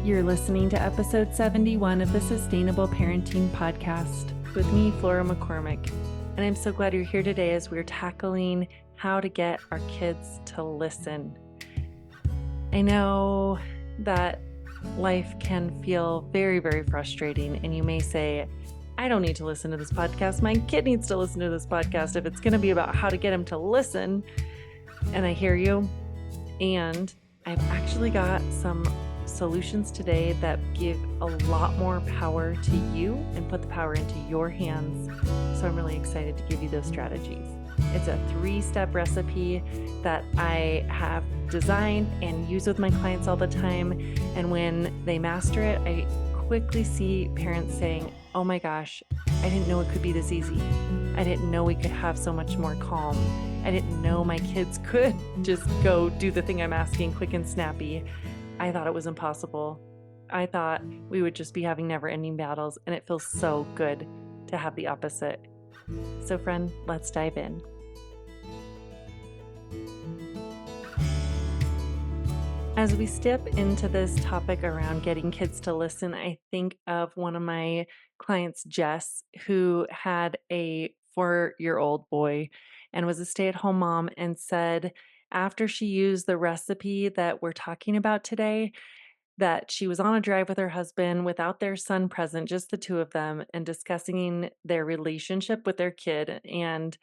You're listening to episode 71 of the Sustainable Parenting Podcast with me, Flora McCormick. And I'm so glad you're here today as we're tackling how to get our kids to listen. I know that life can feel very, very frustrating, and you may say, I don't need to listen to this podcast. My kid needs to listen to this podcast if it's going to be about how to get him to listen. And I hear you. And I've actually got some solutions today that give a lot more power to you and put the power into your hands. So I'm really excited to give you those strategies. It's a 3-step recipe that I have designed and use with my clients all the time. And when they master it, I quickly see parents saying, oh my gosh, I didn't know it could be this easy. I didn't know we could have so much more calm. I didn't know my kids could just go do the thing I'm asking quick and snappy. I thought it was impossible. I thought we would just be having never-ending battles, and it feels so good to have the opposite. So friend, let's dive in. As we step into this topic around getting kids to listen, I think of one of my clients, Jess, who had a 4-year-old boy and was a stay-at-home mom, and said after she used the recipe that we're talking about today, that she was on a drive with her husband without their son present, just the two of them, and discussing their relationship with their kid. And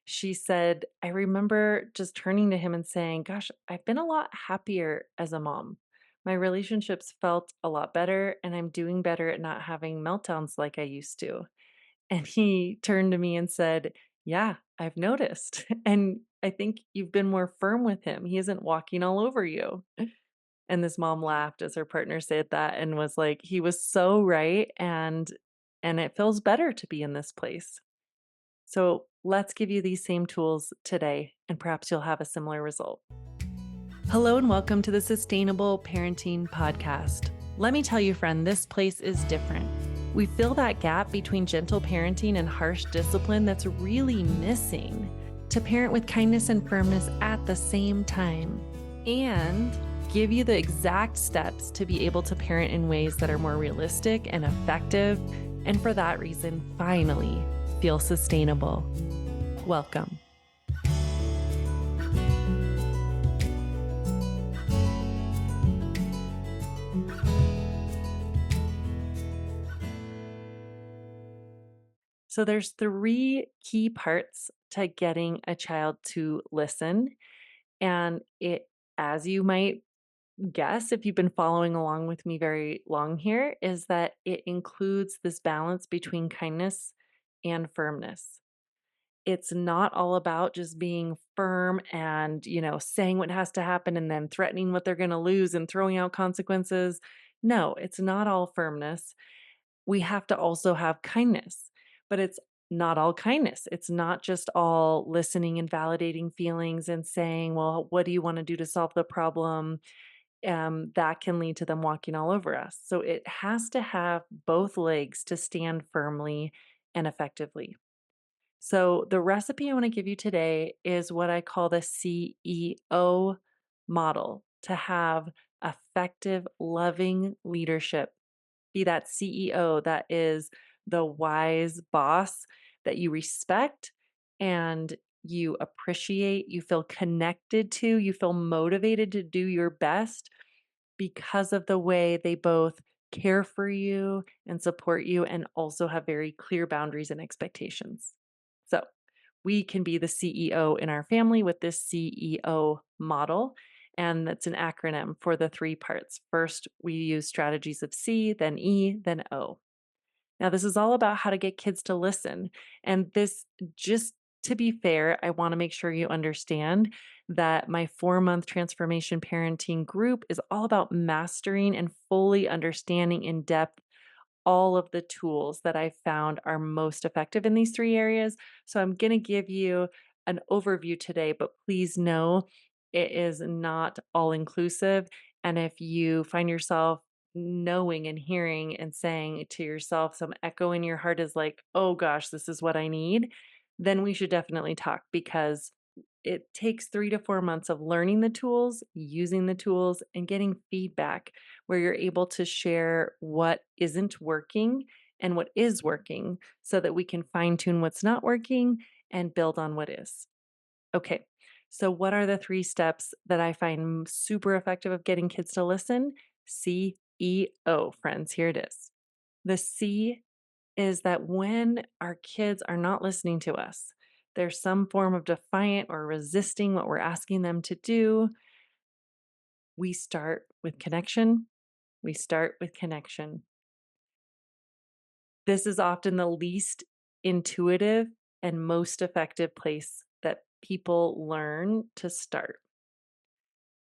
she said, I remember just turning to him and saying, gosh, I've been a lot happier as a mom. My relationships felt a lot better, and I'm doing better at not having meltdowns like I used to. And he turned to me and said, yeah, I've noticed. And I think you've been more firm with him. He isn't walking all over you. And this mom laughed as her partner said that and was like, he was so right. And it feels better to be in this place. So let's give you these same tools today, and perhaps you'll have a similar result. Hello and welcome to the Sustainable Parenting Podcast. Let me tell you, friend, this place is different. We fill that gap between gentle parenting and harsh discipline that's really missing, to parent with kindness and firmness at the same time, and give you the exact steps to be able to parent in ways that are more realistic and effective, and for that reason, finally feel sustainable. Welcome. So there's 3 key parts to getting a child to listen. And it, as you might guess, if you've been following along with me very long here, is that it includes this balance between kindness and firmness. It's not all about just being firm and, saying what has to happen and then threatening what they're going to lose and throwing out consequences. No, it's not all firmness. We have to also have kindness, but it's not all kindness. It's not just all listening and validating feelings and saying, well, what do you want to do to solve the problem? That can lead to them walking all over us. So it has to have both legs to stand firmly and effectively. So the recipe I want to give you today is what I call the C.E.O. model, to have effective, loving leadership. Be that CEO that is the wise boss that you respect and you appreciate, you feel connected to, you feel motivated to do your best because of the way they both care for you and support you, and also have very clear boundaries and expectations. So we can be the CEO in our family with this CEO model. And that's an acronym for the 3 parts. First, we use strategies of C, then E, then O. Now, this is all about how to get kids to listen. And this, just to be fair, I want to make sure you understand that my 4-month transformation parenting group is all about mastering and fully understanding in depth all of the tools that I found are most effective in these 3 areas. So I'm going to give you an overview today, but please know it is not all inclusive. And if you find yourself knowing and hearing and saying to yourself, some echo in your heart is like, oh gosh, this is what I need, then we should definitely talk, because It takes 3 to 4 months of learning the tools, using the tools, and getting feedback where you're able to share what isn't working and what is working so that we can fine-tune what's not working and build on what is. Okay, so what are the 3 steps that I find super effective of getting kids to listen? C.E.O, friends, here it is. The C is that when our kids are not listening to us, there's some form of defiant or resisting what we're asking them to do, we start with connection. We start with connection. This is often the least intuitive and most effective place that people learn to start.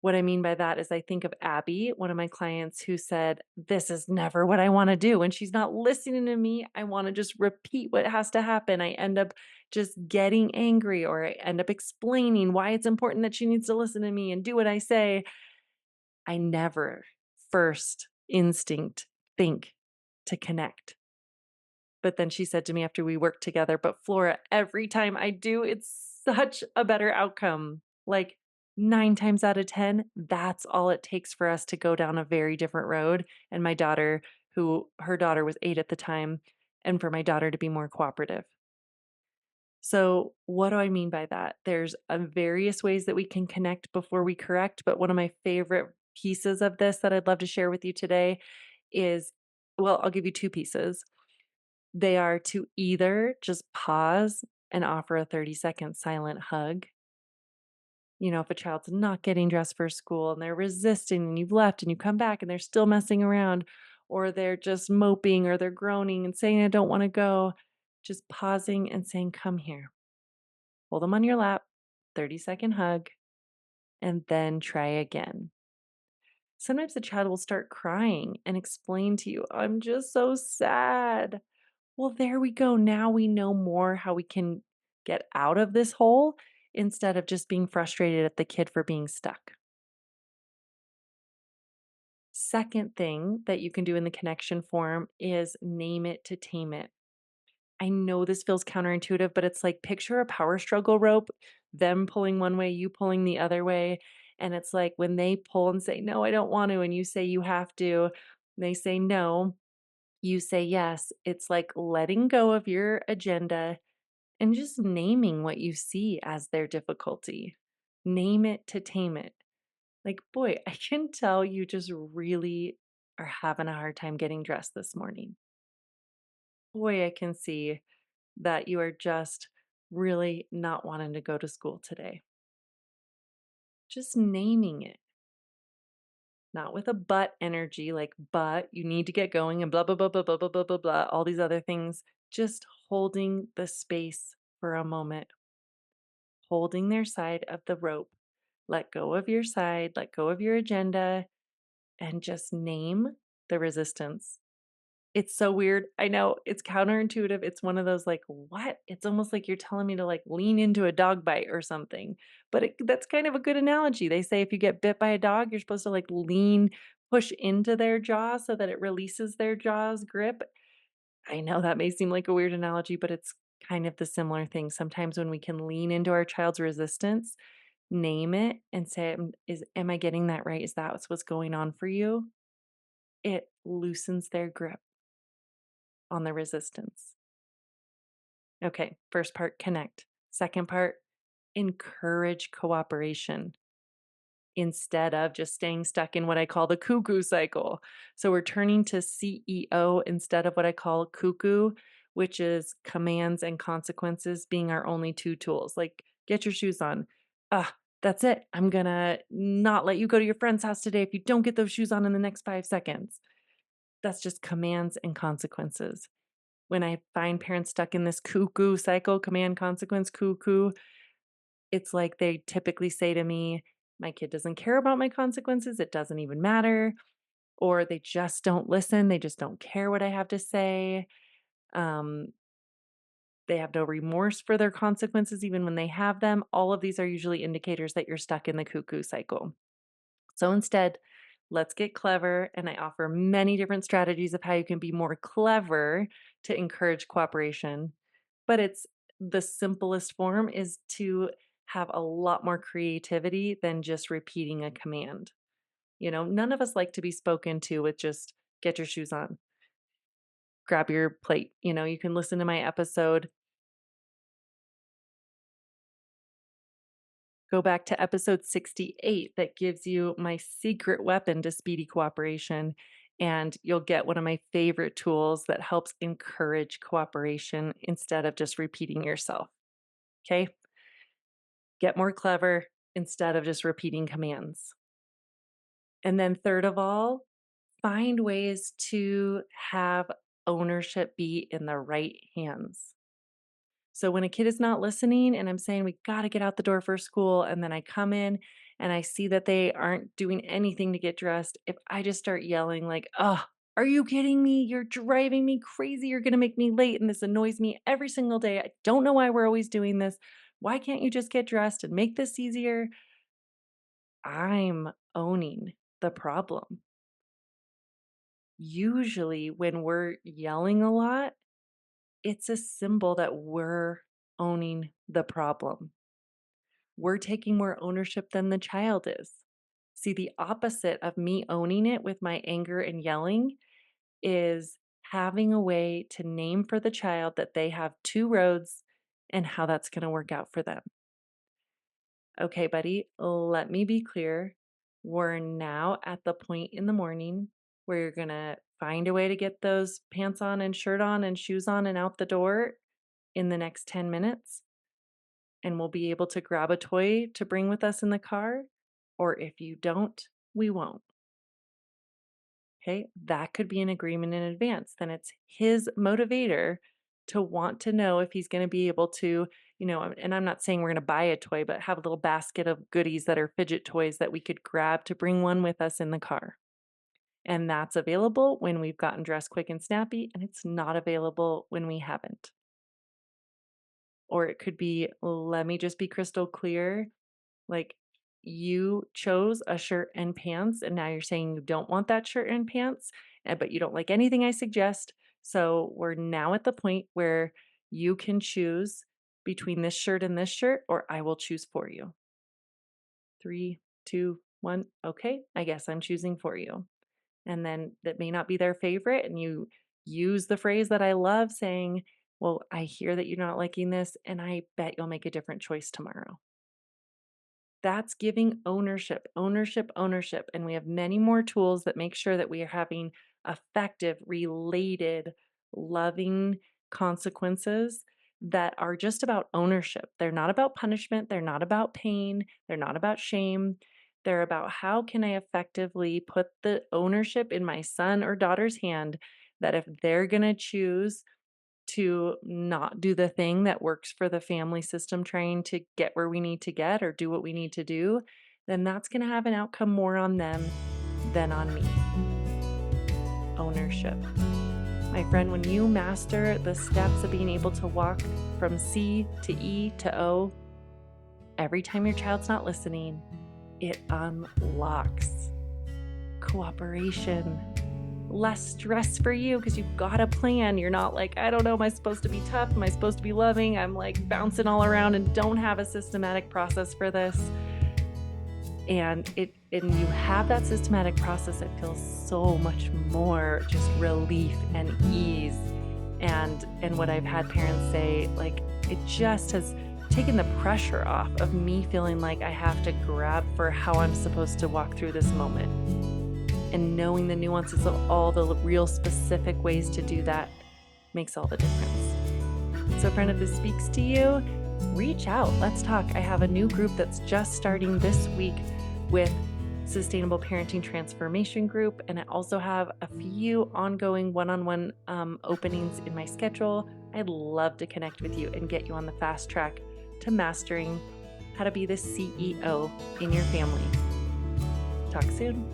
What I mean by that is I think of Abby, one of my clients who said, "This is never what I wanna do. When she's not listening to me, I wanna just repeat what has to happen." I end up just getting angry, or I end up explaining why it's important that she needs to listen to me and do what I say. I never first instinct think to connect. But then she said to me after we worked together, "But Flora, every time I do, it's such a better outcome." Like 9 times out of 10, that's all it takes for us to go down a very different road, and my daughter, who her daughter was 8 at the time, and for my daughter to be more cooperative. So, what do I mean by that? There's, various ways that we can connect before we correct, but one of my favorite pieces of this that I'd love to share with you today is, well, I'll give you 2 pieces. They are to either just pause and offer a 30-second silent hug. You know, if a child's not getting dressed for school and they're resisting and you've left and you come back and they're still messing around, or they're just moping or they're groaning and saying, "I don't wanna go," just pausing and saying, "Come here." Hold them on your lap, 30-second hug, and then try again. Sometimes the child will start crying and explain to you, "I'm just so sad." Well, there we go. Now we know more how we can get out of this hole instead of just being frustrated at the kid for being stuck. Second thing that you can do in the connection form is name it to tame it. I know this feels counterintuitive, but it's like picture a power struggle rope, them pulling one way, you pulling the other way. And it's like when they pull and say, "No, I don't want to," and you say, "You have to," they say, "No," you say, "Yes." It's like letting go of your agenda and just naming what you see as their difficulty. Name it to tame it. Like, "Boy, I can tell you just really are having a hard time getting dressed this morning. Boy, I can see that you are just really not wanting to go to school today." Just naming it, not with a "but" energy, like, "But you need to get going," and blah, blah, blah, blah, blah, blah, blah, blah, blah, all these other things. Just holding the space for a moment, holding their side of the rope. Let go of your side, let go of your agenda, and just name the resistance. It's so weird. I know it's counterintuitive. It's one of those like, "What?" It's almost like you're telling me to like lean into a dog bite or something. But that's kind of a good analogy. They say if you get bit by a dog, you're supposed to like push into their jaw so that it releases their jaw's grip. I know that may seem like a weird analogy, but it's kind of the similar thing. Sometimes when we can lean into our child's resistance, name it and say, am I getting that right? Is that what's going on for you?" It loosens their grip on the resistance. Okay, first part, connect. Second part, encourage cooperation instead of just staying stuck in what I call the cuckoo cycle. So we're turning to CEO instead of what I call cuckoo, which is commands and consequences being our only 2 tools. Like, "Get your shoes on." "Ah, that's it. I'm gonna not let you go to your friend's house today if you don't get those shoes on in the next 5 seconds." That's just commands and consequences. When I find parents stuck in this cuckoo cycle, command, consequence, cuckoo, it's like they typically say to me, "My kid doesn't care about my consequences, it doesn't even matter," or they just don't listen, they just don't care what I have to say. Um, they have no remorse for their consequences even when they have them. All of these are usually indicators that you're stuck in the cuckoo cycle. So instead, let's get clever. And I offer many different strategies of how you can be more clever to encourage cooperation. But it's the simplest form is to have a lot more creativity than just repeating a command. None of us like to be spoken to with just get your shoes on, grab your plate. You can listen to my episode, go back to episode 68 that gives you my secret weapon to speedy cooperation. And you'll get one of my favorite tools that helps encourage cooperation instead of just repeating yourself. Okay? Get more clever instead of just repeating commands. And then, third of all, find ways to have ownership be in the right hands. So when a kid is not listening and I'm saying, we got to get out the door for school, and then I come in and I see that they aren't doing anything to get dressed, if I just start yelling, like, oh, are you kidding me? You're driving me crazy. You're going to make me late. And this annoys me every single day. I don't know why we're always doing this. Why can't you just get dressed and make this easier? I'm owning the problem. Usually, when we're yelling a lot, it's a symbol that we're owning the problem. We're taking more ownership than the child is. See, the opposite of me owning it with my anger and yelling is having a way to name for the child that they have two roads and how that's going to work out for them. Okay, buddy, let me be clear. We're now at the point in the morning where you're going to find a way to get those pants on and shirt on and shoes on and out the door in the next 10 minutes. And we'll be able to grab a toy to bring with us in the car. Or if you don't, we won't. Okay, that could be an agreement in advance. Then it's his motivator to want to know if he's going to be able to, and I'm not saying we're going to buy a toy, but have a little basket of goodies that are fidget toys that we could grab to bring one with us in the car. And that's available when we've gotten dressed quick and snappy, and it's not available when we haven't. Or it could be, let me just be crystal clear. Like, you chose a shirt and pants, and now you're saying you don't want that shirt and pants, but you don't like anything I suggest. So we're now at the point where you can choose between this shirt and this shirt, or I will choose for you. 3, 2, 1. Okay, I guess I'm choosing for you. And then that may not be their favorite, and you use the phrase that I love saying, well, I hear that you're not liking this, and I bet you'll make a different choice tomorrow. That's giving ownership, ownership, ownership. And we have many more tools that make sure that we are having effective, related, loving consequences that are just about ownership. They're not about punishment. They're not about pain. They're not about shame. They're about how can I effectively put the ownership in my son or daughter's hand that if they're going to choose to not do the thing that works for the family system trying to get where we need to get or do what we need to do, then that's going to have an outcome more on them than on me. Ownership. My friend, when you master the steps of being able to walk from C to E to O, every time your child's not listening, it unlocks cooperation. Less stress for you because you've got a plan. You're not like, I don't know, am I supposed to be tough? Am I supposed to be loving? I'm like bouncing all around and don't have a systematic process for this. And you have that systematic process, it feels so much more just relief and ease. And what I've had parents say, like, it just has taken the pressure off of me feeling like I have to grab for how I'm supposed to walk through this moment. And knowing the nuances of all the real specific ways to do that makes all the difference. So friend, if this speaks to you, reach out. Let's talk. I have a new group that's just starting this week with Sustainable Parenting Transformation Group. And I also have a few ongoing one-on-one openings in my schedule. I'd love to connect with you and get you on the fast track to mastering how to be the CEO in your family. Talk soon.